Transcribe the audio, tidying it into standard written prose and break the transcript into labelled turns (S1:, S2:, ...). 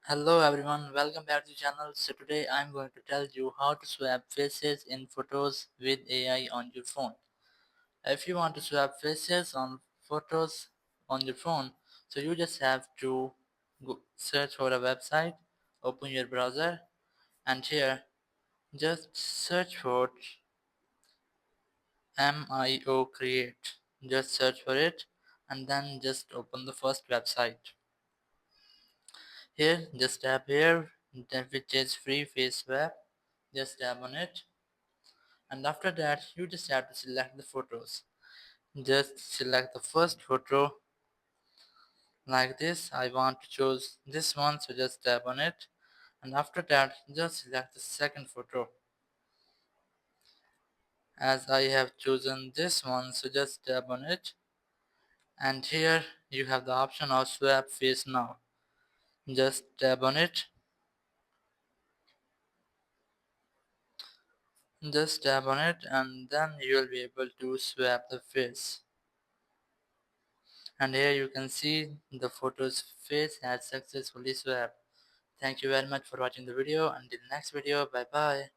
S1: Hello everyone, welcome back to the channel. So today I'm going to tell you how to swap faces in photos with AI on your phone. If you want to swap faces on photos on your phone, so you just have to search for a website, open your browser, and here just search for MIO create. Just search for it and then just open the first website. Here just tap here which is free face swap. Just tap on it, and after that you just have to select the photos. Just select the first photo like this. I want to choose this one, so just tap on it, and after that just select the second photo. As I have chosen this one, so just tap on it, and here you have the option of swap face now. Just tap on it, and then you will be able to swap the face. And here you can see the photo's face has successfully swapped. Thank you very much for watching the video. Until next video, bye bye.